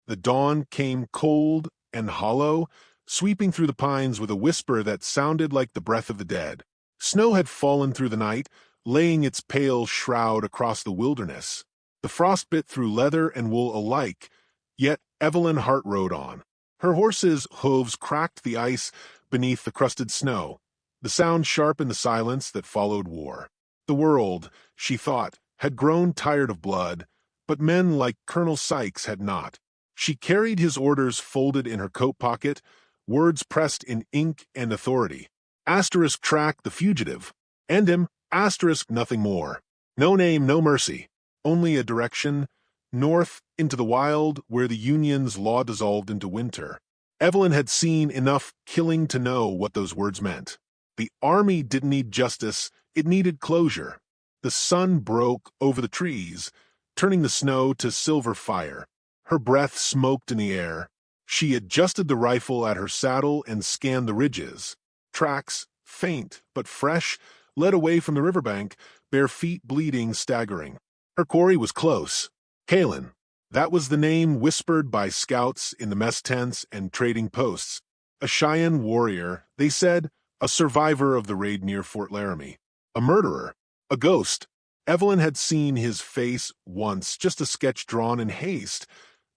The dawn came cold and hollow, sweeping through the pines with a whisper that sounded like the breath of the dead. Snow had fallen through the night, laying its pale shroud across the wilderness. The frost bit through leather and wool alike, yet Evelyn Hart rode on. Her horse's hooves cracked the ice beneath the crusted snow. The sound sharpened the silence that followed war. The world, she thought, had grown tired of blood, but men like Colonel Sykes had not. She carried his orders folded in her coat pocket, words pressed in ink and authority. Asterisk track the fugitive. End him. Asterisk nothing more. No name, no mercy. Only a direction, north into the wild where the Union's law dissolved into winter. Evelyn had seen enough killing to know what those words meant. The army didn't need justice, it needed closure. The sun broke over the trees, turning the snow to silver fire. Her breath smoked in the air. She adjusted the rifle at her saddle and scanned the ridges. Tracks, faint but fresh, led away from the riverbank, bare feet bleeding, staggering. Her quarry was close. Kaelan. That was the name whispered by scouts in the mess tents and trading posts. A Cheyenne warrior, they said, a survivor of the raid near Fort Laramie. A murderer. A ghost. Evelyn had seen his face once, just a sketch drawn in haste.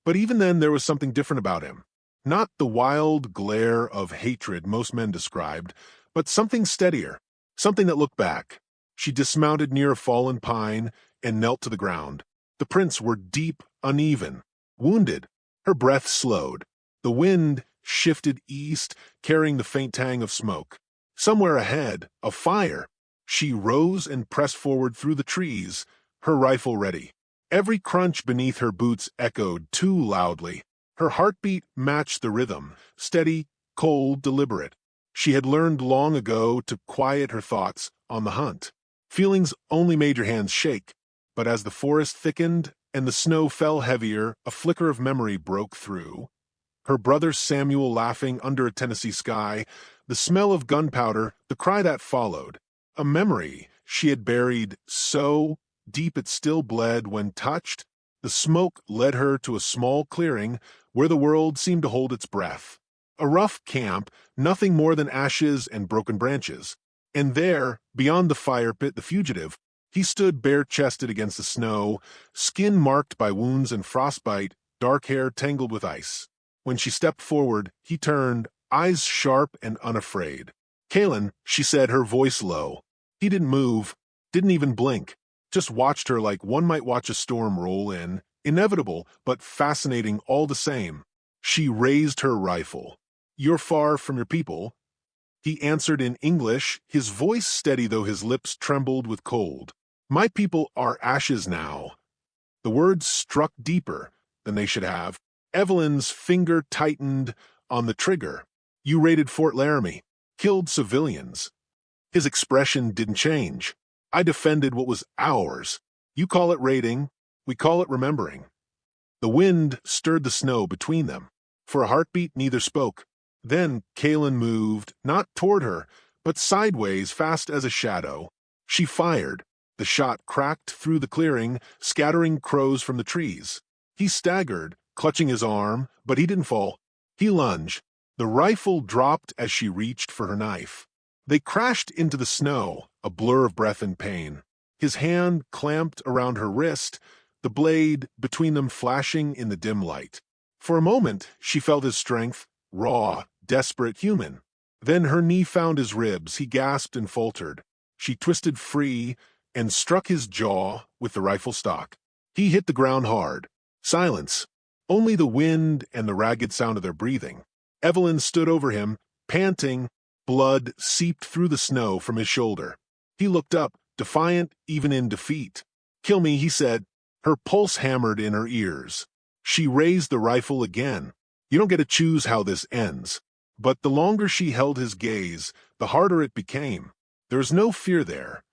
But even then there was something different about him. Not the wild glare of hatred most men described, but something steadier, something that looked back. She dismounted near a fallen pine and knelt to the ground. The prints were deep, uneven, wounded. Her breath slowed. The wind shifted east, carrying the faint tang of smoke. Somewhere ahead, a fire. She rose and pressed forward through the trees, her rifle ready. Every crunch beneath her boots echoed too loudly. Her heartbeat matched the rhythm, steady, cold, deliberate. She had learned long ago to quiet her thoughts on the hunt. Feelings only made your hands shake, but as the forest thickened and the snow fell heavier, a flicker of memory broke through. Her brother Samuel laughing under a Tennessee sky, the smell of gunpowder, the cry that followed. A memory she had buried so deep it still bled when touched. The smoke led her to a small clearing where the world seemed to hold its breath. A rough camp, nothing more than ashes and broken branches. And there, beyond the fire pit, the fugitive, he stood bare-chested against the snow, skin marked by wounds and frostbite, dark hair tangled with ice. When she stepped forward, he turned, eyes sharp and unafraid. "Kaelan," she said, her voice low. He didn't move, didn't even blink, just watched her like one might watch a storm roll in, inevitable but fascinating all the same. She raised her rifle. "You're far from your people?" He answered in English, his voice steady though his lips trembled with cold. "My people are ashes now." The words struck deeper than they should have. Evelyn's finger tightened on the trigger. "You raided Fort Laramie, killed civilians." His expression didn't change. "I defended what was ours. You call it raiding, we call it remembering." The wind stirred the snow between them. For a heartbeat, neither spoke. Then Kaelan moved, not toward her, but sideways, fast as a shadow. She fired. The shot cracked through the clearing, scattering crows from the trees. He staggered, clutching his arm, but he didn't fall. He lunged. The rifle dropped as she reached for her knife. They crashed into the snow, a blur of breath and pain. His hand clamped around her wrist, the blade between them flashing in the dim light. For a moment, she felt his strength, raw, desperate, human. Then her knee found his ribs. He gasped and faltered. She twisted free and struck his jaw with the rifle stock. He hit the ground hard. Silence. Only the wind and the ragged sound of their breathing. Evelyn stood over him, panting. Blood seeped through the snow from his shoulder. He looked up, defiant even in defeat. "Kill me," he said. Her pulse hammered in her ears. She raised the rifle again. "You don't get to choose how this ends." But the longer she held his gaze, the harder it became. There was no fear there,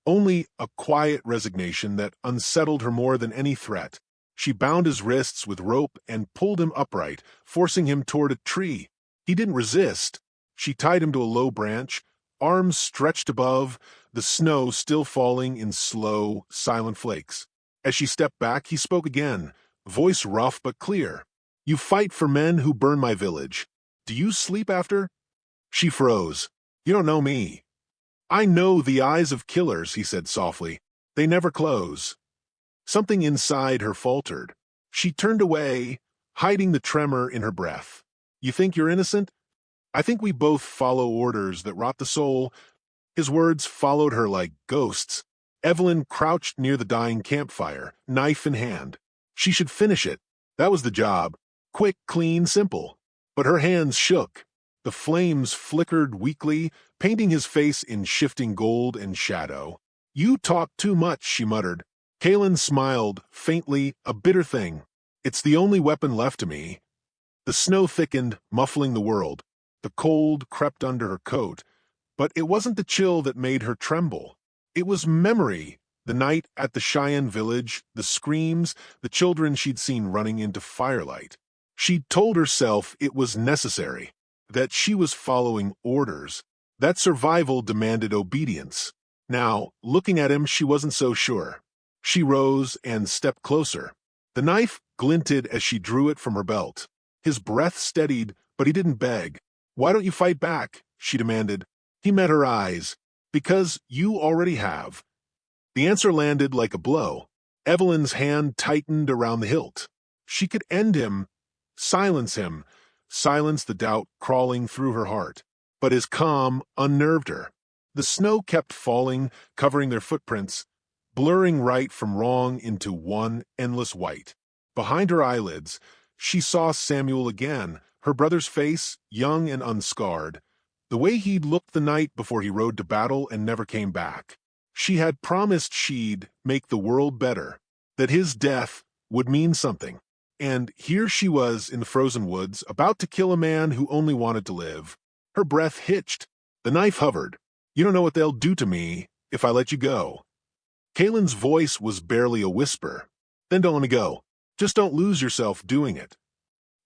only a quiet resignation that unsettled her more than any threat. She bound his wrists with rope and pulled him upright, forcing him toward a tree. He didn't resist. She tied him to a low branch, arms stretched above, the snow still falling in slow, silent flakes. As she stepped back, he spoke again, voice rough but clear. You fight for men who burn my village. Do you sleep after? She froze. You don't know me. I know the eyes of killers, he said softly. They never close. Something inside her faltered. She turned away, hiding the tremor in her breath. You think you're innocent? I think we both follow orders that rot the soul. His words followed her like ghosts. Evelyn crouched near the dying campfire, knife in hand. She should finish it. That was the job. Quick, clean, simple. But her hands shook. The flames flickered weakly, painting his face in shifting gold and shadow. You talk too much, she muttered. Kaelan smiled, faintly, a bitter thing. It's the only weapon left to me. The snow thickened, muffling the world. The cold crept under her coat, but it wasn't the chill that made her tremble. It was memory, the night at the Cheyenne village, the screams, the children she'd seen running into firelight. She'd told herself it was necessary, that she was following orders, that survival demanded obedience. Now, looking at him, she wasn't so sure. She rose and stepped closer. The knife glinted as she drew it from her belt. His breath steadied, but he didn't beg. Why don't you fight back? She demanded. He met her eyes. Because you already have. The answer landed like a blow. Evelyn's hand tightened around the hilt. She could end him, silence the doubt crawling through her heart. But his calm unnerved her. The snow kept falling, covering their footprints, blurring right from wrong into one endless white. Behind her eyelids, she saw Samuel again, her brother's face, young and unscarred, the way he'd looked the night before he rode to battle and never came back. She had promised she'd make the world better, that his death would mean something. And here she was in the frozen woods, about to kill a man who only wanted to live. Her breath hitched. The knife hovered. You don't know what they'll do to me if I let you go. Kaelan's voice was barely a whisper. Then don't let me go. Just don't lose yourself doing it.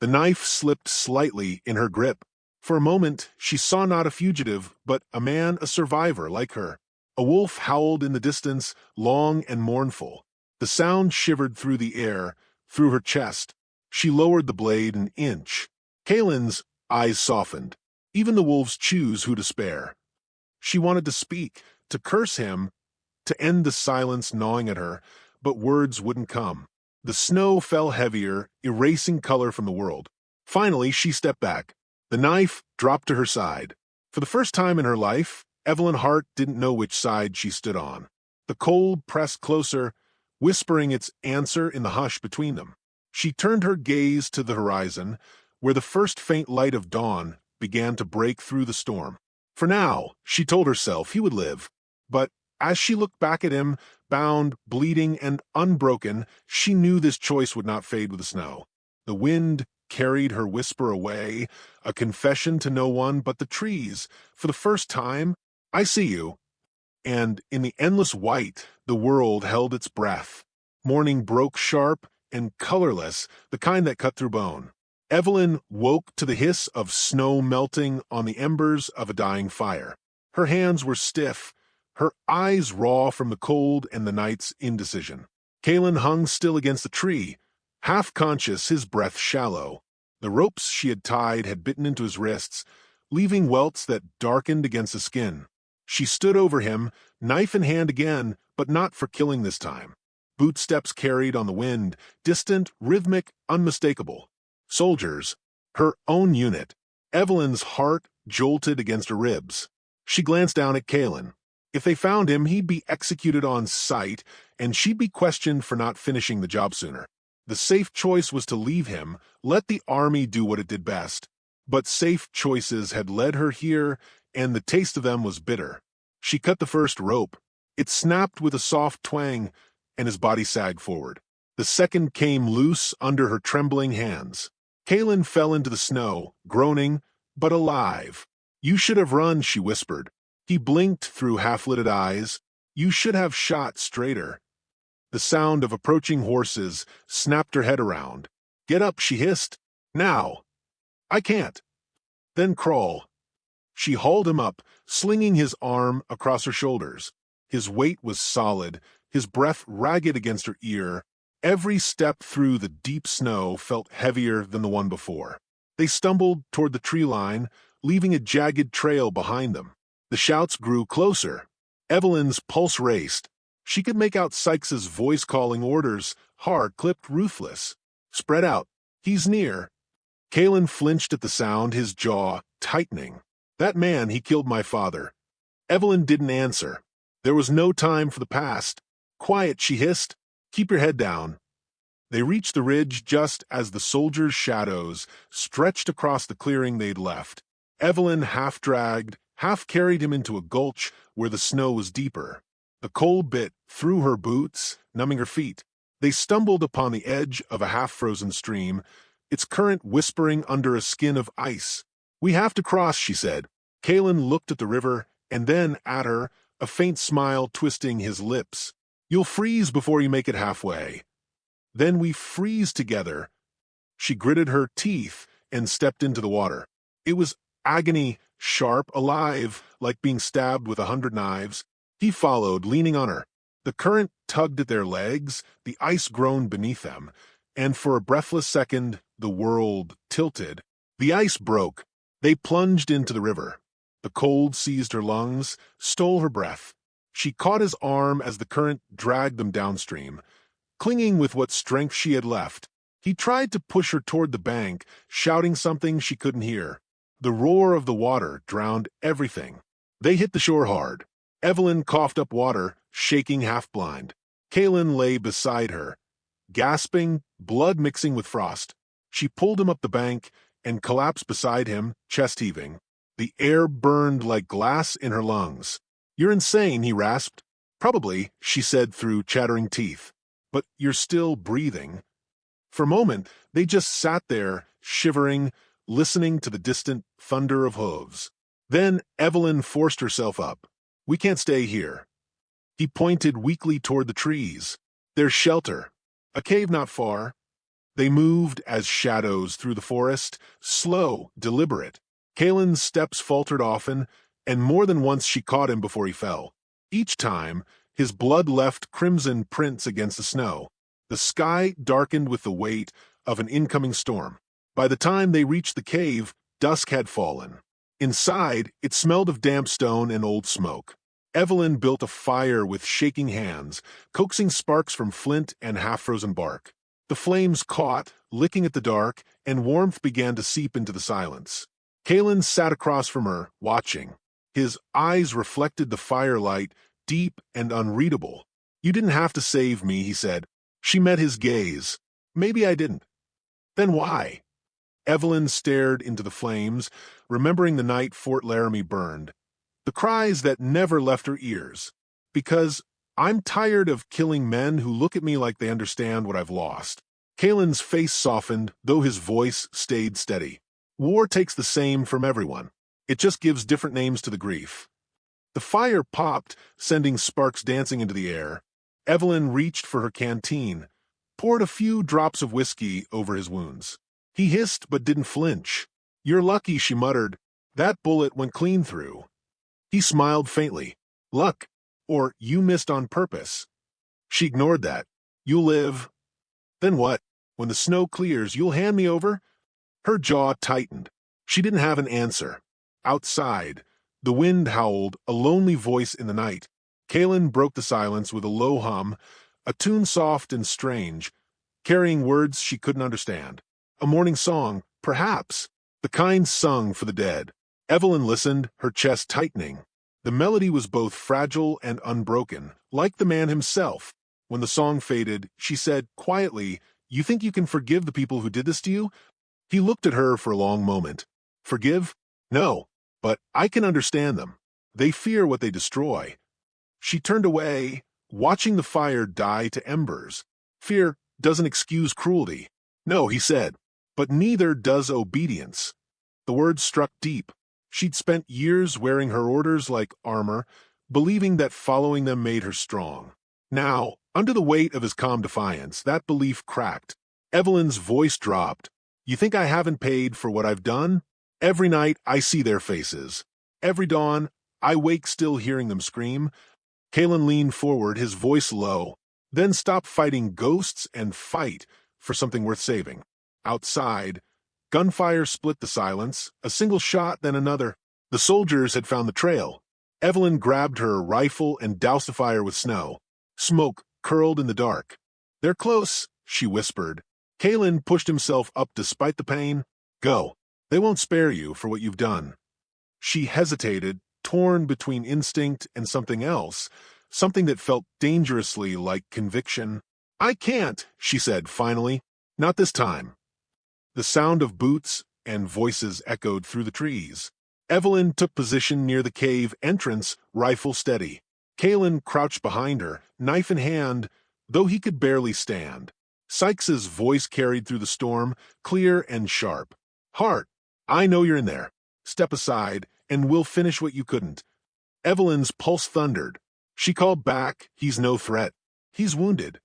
The knife slipped slightly in her grip. For a moment, she saw not a fugitive, but a man, a survivor like her. A wolf howled in the distance, long and mournful. The sound shivered through the air, through her chest. She lowered the blade an inch. Kaelan's eyes softened. Even the wolves choose who to spare. She wanted to speak, to curse him, to end the silence gnawing at her, but words wouldn't come. The snow fell heavier, erasing color from the world. Finally, she stepped back. The knife dropped to her side. For the first time in her life, Evelyn Hart didn't know which side she stood on. The cold pressed closer, whispering its answer in the hush between them. She turned her gaze to the horizon, where the first faint light of dawn began to break through the storm. For now, she told herself, he would live. But as she looked back at him, bound, bleeding, and unbroken, she knew this choice would not fade with the snow. The wind carried her whisper away, a confession to no one but the trees. For the first time, I see you. And in the endless white, the world held its breath. Morning broke sharp and colorless, the kind that cut through bone. Evelyn woke to the hiss of snow melting on the embers of a dying fire. Her hands were stiff, her eyes raw from the cold and the night's indecision. Kaelan hung still against the tree, half conscious, his breath shallow. The ropes she had tied had bitten into his wrists, leaving welts that darkened against the skin. She stood over him, knife in hand again, but not for killing this time. Bootsteps carried on the wind, distant, rhythmic, unmistakable. Soldiers, her own unit. Evelyn's heart jolted against her ribs. She glanced down at Kaelan. If they found him, he'd be executed on sight, and she'd be questioned for not finishing the job sooner. The safe choice was to leave him, let the army do what it did best. But safe choices had led her here, and the taste of them was bitter. She cut the first rope. It snapped with a soft twang, and his body sagged forward. The second came loose under her trembling hands. Kaelan fell into the snow, groaning, but alive. You should have run, she whispered. He blinked through half-lidded eyes. You should have shot straighter. The sound of approaching horses snapped her head around. Get up, she hissed. Now. I can't. Then crawl. She hauled him up, slinging his arm across her shoulders. His weight was solid, his breath ragged against her ear. Every step through the deep snow felt heavier than the one before. They stumbled toward the tree line, leaving a jagged trail behind them. The shouts grew closer. Evelyn's pulse raced. She could make out Sykes's voice calling orders, hard-clipped, ruthless. "Spread out. He's near." Kaelan flinched at the sound, his jaw tightening. "That man, he killed my father." Evelyn didn't answer. There was no time for the past. "Quiet," she hissed. "Keep your head down." They reached the ridge just as the soldiers' shadows stretched across the clearing they'd left. Evelyn half-dragged, half-carried him into a gulch where the snow was deeper. The cold bit through her boots, numbing her feet. They stumbled upon the edge of a half-frozen stream, its current whispering under a skin of ice. "We have to cross," she said. Kaelan looked at the river and then at her, a faint smile twisting his lips. "You'll freeze before you make it halfway." "Then we freeze together." She gritted her teeth and stepped into the water. It was agony, sharp, alive, like being stabbed with 100 knives. He followed, leaning on her. The current tugged at their legs, the ice groaned beneath them, and for a breathless second, the world tilted. The ice broke. They plunged into the river. The cold seized her lungs, stole her breath. She caught his arm as the current dragged them downstream, clinging with what strength she had left. He tried to push her toward the bank, shouting something she couldn't hear. The roar of the water drowned everything. They hit the shore hard. Evelyn coughed up water, shaking half-blind. Kaelan lay beside her, gasping, blood mixing with frost. She pulled him up the bank and collapsed beside him, chest heaving. The air burned like glass in her lungs. "You're insane," he rasped. "Probably," she said through chattering teeth. "But you're still breathing." For a moment, they just sat there, shivering, listening to the distant thunder of hooves. Then Evelyn forced herself up. "We can't stay here." He pointed weakly toward the trees. "There's shelter. A cave not far." They moved as shadows through the forest, slow, deliberate. Kaelan's steps faltered often, and more than once she caught him before he fell. Each time, his blood left crimson prints against the snow. The sky darkened with the weight of an incoming storm. By the time they reached the cave, dusk had fallen. Inside, it smelled of damp stone and old smoke. Evelyn built a fire with shaking hands, coaxing sparks from flint and half-frozen bark. The flames caught, licking at the dark, and warmth began to seep into the silence. Kaelan sat across from her, watching. His eyes reflected the firelight, deep and unreadable. "You didn't have to save me," he said. She met his gaze. "Maybe I didn't." "Then why?" Evelyn stared into the flames, remembering the night Fort Laramie burned. The cries that never left her ears. "Because I'm tired of killing men who look at me like they understand what I've lost." Kaelan's face softened, though his voice stayed steady. "War takes the same from everyone. It just gives different names to the grief." The fire popped, sending sparks dancing into the air. Evelyn reached for her canteen, poured a few drops of whiskey over his wounds. He hissed but didn't flinch. "You're lucky," she muttered. "That bullet went clean through." He smiled faintly. "Luck, or you missed on purpose." She ignored that. "You'll live." "Then what? When the snow clears, you'll hand me over?" Her jaw tightened. She didn't have an answer. Outside, the wind howled, a lonely voice in the night. Kaelan broke the silence with a low hum, a tune soft and strange, carrying words she couldn't understand. A morning song, perhaps, the kind sung for the dead. Evelyn listened, her chest tightening. The melody was both fragile and unbroken, like the man himself. When the song faded, she said quietly, "You think you can forgive the people who did this to you?" He looked at her for a long moment. "Forgive? No, but I can understand them. They fear what they destroy." She turned away, watching the fire die to embers. "Fear doesn't excuse cruelty." "No," he said, "but neither does obedience." The words struck deep. She'd spent years wearing her orders like armor, believing that following them made her strong. Now, under the weight of his calm defiance, that belief cracked. Evelyn's voice dropped. "You think I haven't paid for what I've done? Every night I see their faces. Every dawn I wake still hearing them scream." Kaelan leaned forward, his voice low. Then stop fighting ghosts and fight for something worth saving. Outside, gunfire split the silence, a single shot, then another. The soldiers had found the trail. Evelyn grabbed her rifle and doused the fire with snow. Smoke curled in the dark. "They're close," she whispered. Kaelan pushed himself up despite the pain. "Go. They won't spare you for what you've done." She hesitated, torn between instinct and something else, something that felt dangerously like conviction. "I can't," she said finally. "Not this time." The sound of boots and voices echoed through the trees. Evelyn took position near the cave entrance, rifle steady. Kaelan crouched behind her, knife in hand, though he could barely stand. Sykes's voice carried through the storm, clear and sharp. "Hart, I know you're in there. Step aside, and we'll finish what you couldn't." Evelyn's pulse thundered. She called back, "He's no threat. He's wounded."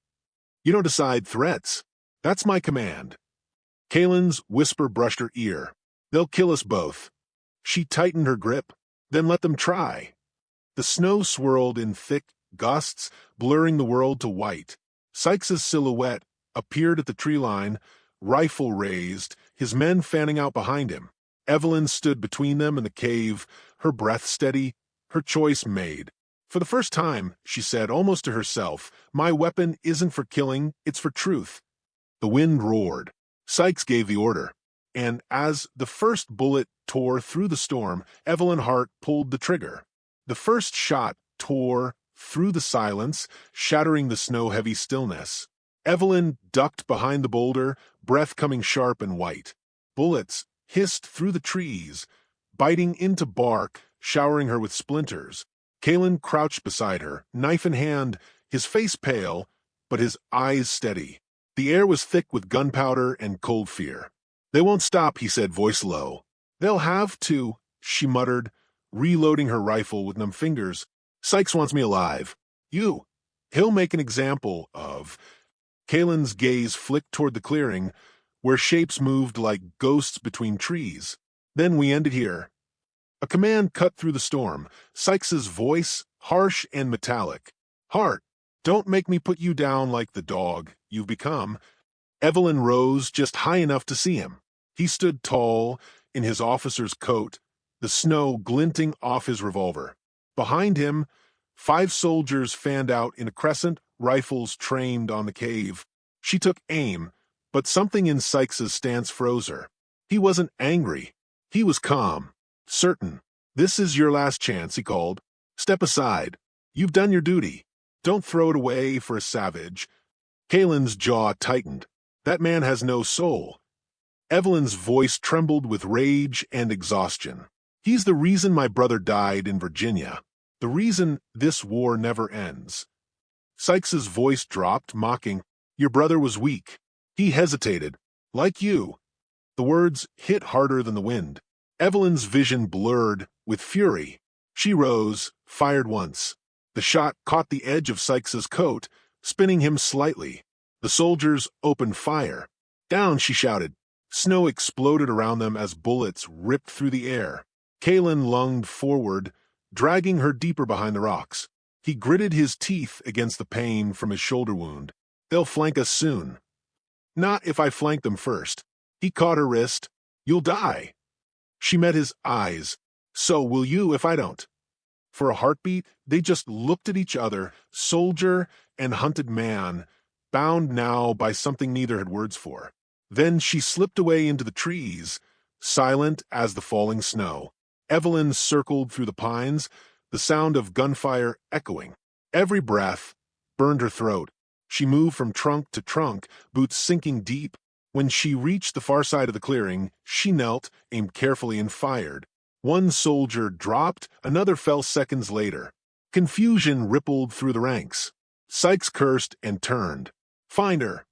"You don't decide threats. That's my command." Kaelan's whisper brushed her ear. "They'll kill us both." She tightened her grip. "Then let them try." The snow swirled in thick gusts, blurring the world to white. Sykes's silhouette appeared at the tree line, rifle raised, his men fanning out behind him. Evelyn stood between them and the cave, her breath steady, her choice made. "For the first time," she said, almost to herself, "my weapon isn't for killing, it's for truth." The wind roared. Sykes gave the order. And as the first bullet tore through the storm, Evelyn Hart pulled the trigger. The first shot tore through the silence, shattering the snow-heavy stillness. Evelyn ducked behind the boulder, breath coming sharp and white. Bullets hissed through the trees, biting into bark, showering her with splinters. Kaelan crouched beside her, knife in hand, his face pale, but his eyes steady. The air was thick with gunpowder and cold fear. "They won't stop," he said, voice low. "They'll have to," she muttered, reloading her rifle with numb fingers. "Sykes wants me alive. He'll make an example of." Kaelan's gaze flicked toward the clearing, where shapes moved like ghosts between trees. "Then we ended here." A command cut through the storm, Sykes's voice harsh and metallic. "Hart, don't make me put you down like the dog you've become." Evelyn rose just high enough to see him. He stood tall, in his officer's coat, the snow glinting off his revolver. Behind him, 5 soldiers fanned out in a crescent, rifles trained on the cave. She took aim, but something in Sykes's stance froze her. He wasn't angry. He was calm, certain. "This is your last chance," he called. "Step aside. You've done your duty. Don't throw it away for a savage." Kaelan's jaw tightened. "That man has no soul." Evelyn's voice trembled with rage and exhaustion. "He's the reason my brother died in Virginia. The reason this war never ends." Sykes's voice dropped, mocking. "Your brother was weak. He hesitated. Like you." The words hit harder than the wind. Evelyn's vision blurred with fury. She rose, fired once. The shot caught the edge of Sykes's coat, spinning him slightly. The soldiers opened fire. "Down!" she shouted. Snow exploded around them as bullets ripped through the air. Kaelan lunged forward, dragging her deeper behind the rocks. He gritted his teeth against the pain from his shoulder wound. "They'll flank us soon." "Not if I flank them first." He caught her wrist. "You'll die." She met his eyes. "So will you if I don't." For a heartbeat, they just looked at each other, soldier and hunted man, bound now by something neither had words for. Then she slipped away into the trees, silent as the falling snow. Evelyn circled through the pines, the sound of gunfire echoing. Every breath burned her throat. She moved from trunk to trunk, boots sinking deep. When she reached the far side of the clearing, she knelt, aimed carefully, and fired. One soldier dropped, another fell seconds later. Confusion rippled through the ranks. Sykes cursed and turned. "Find her."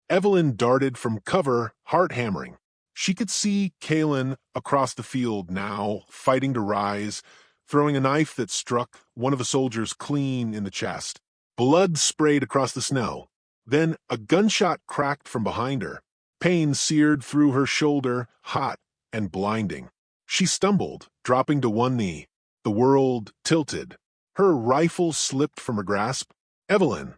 Evelyn darted from cover, heart hammering. She could see Kaelan across the field now, fighting to rise, throwing a knife that struck one of the soldiers clean in the chest. Blood sprayed across the snow. Then a gunshot cracked from behind her. Pain seared through her shoulder, hot and blinding. She stumbled, dropping to one knee. The world tilted. Her rifle slipped from her grasp. "Evelyn!"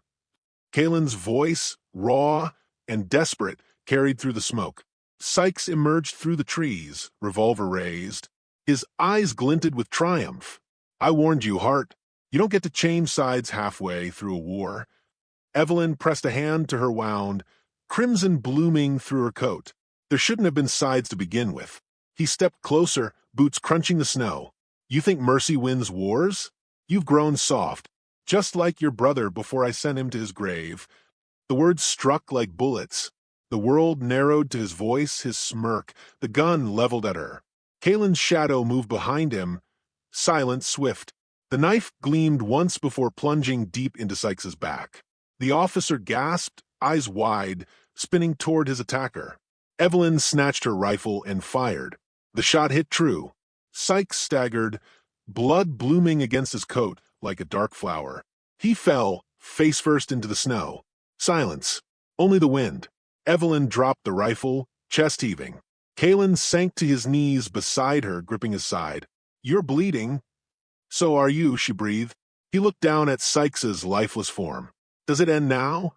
Kaelan's voice, raw and desperate, carried through the smoke. Sykes emerged through the trees, revolver raised. His eyes glinted with triumph. "I warned you, Hart. You don't get to change sides halfway through a war." Evelyn pressed a hand to her wound, crimson blooming through her coat. There shouldn't have been sides to begin with. He stepped closer, boots crunching the snow. "You think mercy wins wars? You've grown soft, just like your brother before I sent him to his grave." The words struck like bullets. The world narrowed to his voice, his smirk, the gun leveled at her. Kaelan's shadow moved behind him, silent, swift. The knife gleamed once before plunging deep into Sykes's back. The officer gasped, eyes wide, spinning toward his attacker. Evelyn snatched her rifle and fired. The shot hit true. Sykes staggered, blood blooming against his coat like a dark flower. He fell, face first into the snow. Silence. Only the wind. Evelyn dropped the rifle, chest heaving. Kaelan sank to his knees beside her, gripping his side. "You're bleeding." "So are you," she breathed. He looked down at Sykes's lifeless form. "Does it end now?"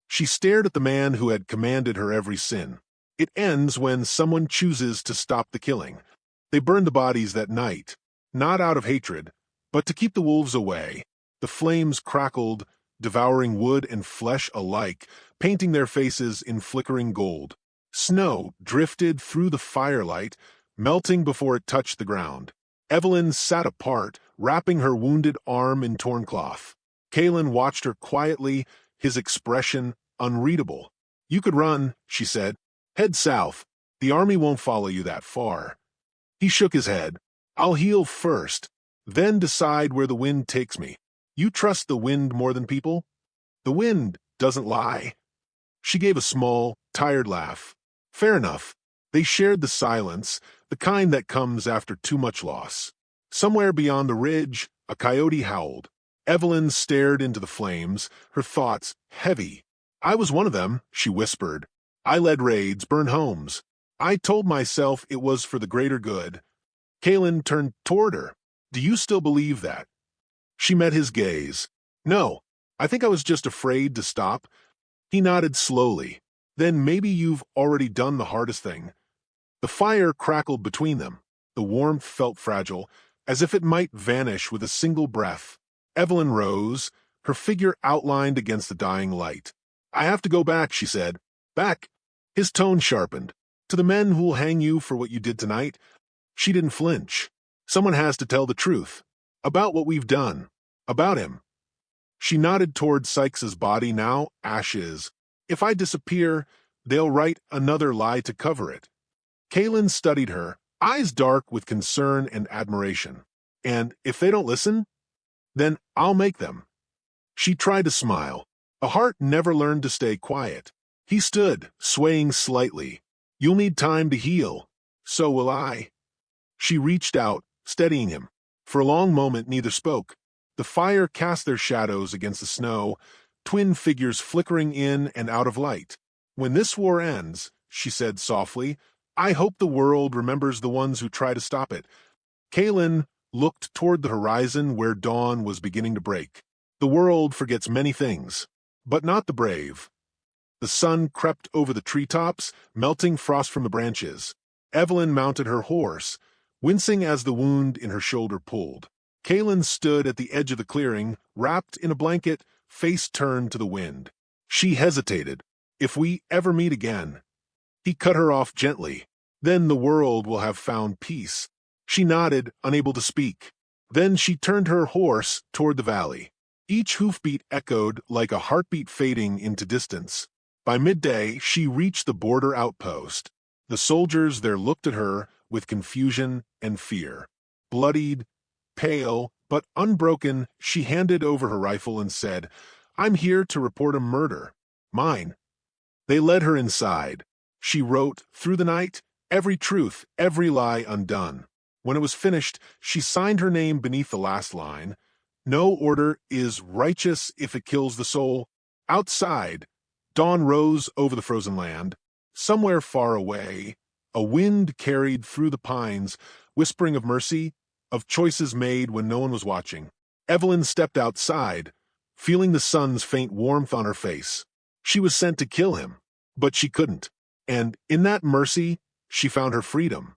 She stared at the man who had commanded her every sin. "It ends when someone chooses to stop the killing." They burned the bodies that night, not out of hatred, but to keep the wolves away. The flames crackled, devouring wood and flesh alike, painting their faces in flickering gold. Snow drifted through the firelight, melting before it touched the ground. Evelyn sat apart, wrapping her wounded arm in torn cloth. Kaelan watched her quietly, his expression unreadable. "You could run," she said. "Head south. The army won't follow you that far." He shook his head. "I'll heal first, then decide where the wind takes me." "You trust the wind more than people?" "The wind doesn't lie." She gave a small, tired laugh. "Fair enough." They shared the silence, the kind that comes after too much loss. Somewhere beyond the ridge, a coyote howled. Evelyn stared into the flames, her thoughts heavy. "I was one of them," she whispered. "I led raids, burned homes. I told myself it was for the greater good." Kaelan turned toward her. "Do you still believe that?" She met his gaze. "No, I think I was just afraid to stop." He nodded slowly. "Then maybe you've already done the hardest thing." The fire crackled between them. The warmth felt fragile, as if it might vanish with a single breath. Evelyn rose, her figure outlined against the dying light. "I have to go back," she said. "Back?" His tone sharpened. "To the men who'll hang you for what you did tonight." She didn't flinch. "Someone has to tell the truth. About what we've done. About him." She nodded toward Sykes's body, now ashes. "If I disappear, they'll write another lie to cover it." Kaelan studied her, eyes dark with concern and admiration. "And if they don't listen, then I'll make them." She tried to smile. A heart never learned to stay quiet. He stood, swaying slightly. "You'll need time to heal." "So will I." She reached out, steadying him. For a long moment neither spoke. The fire cast their shadows against the snow, twin figures flickering in and out of light. "When this war ends," she said softly, "I hope the world remembers the ones who try to stop it." Kaelan looked toward the horizon where dawn was beginning to break. "The world forgets many things, but not the brave." The sun crept over the treetops, melting frost from the branches. Evelyn mounted her horse, wincing as the wound in her shoulder pulled. Kaelan stood at the edge of the clearing, wrapped in a blanket, face turned to the wind. She hesitated. "If we ever meet again." He cut her off gently. "Then the world will have found peace." She nodded, unable to speak. Then she turned her horse toward the valley. Each hoofbeat echoed like a heartbeat fading into distance. By midday, she reached the border outpost. The soldiers there looked at her with confusion and fear. Bloodied, pale, but unbroken, she handed over her rifle and said, "I'm here to report a murder. Mine." They led her inside. She wrote, through the night, every truth, every lie undone. When it was finished, she signed her name beneath the last line. "No order is righteous if it kills the soul." Outside, dawn rose over the frozen land. Somewhere far away, a wind carried through the pines, whispering of mercy, of choices made when no one was watching. Evelyn stepped outside, feeling the sun's faint warmth on her face. She was sent to kill him, but she couldn't. And in that mercy, she found her freedom.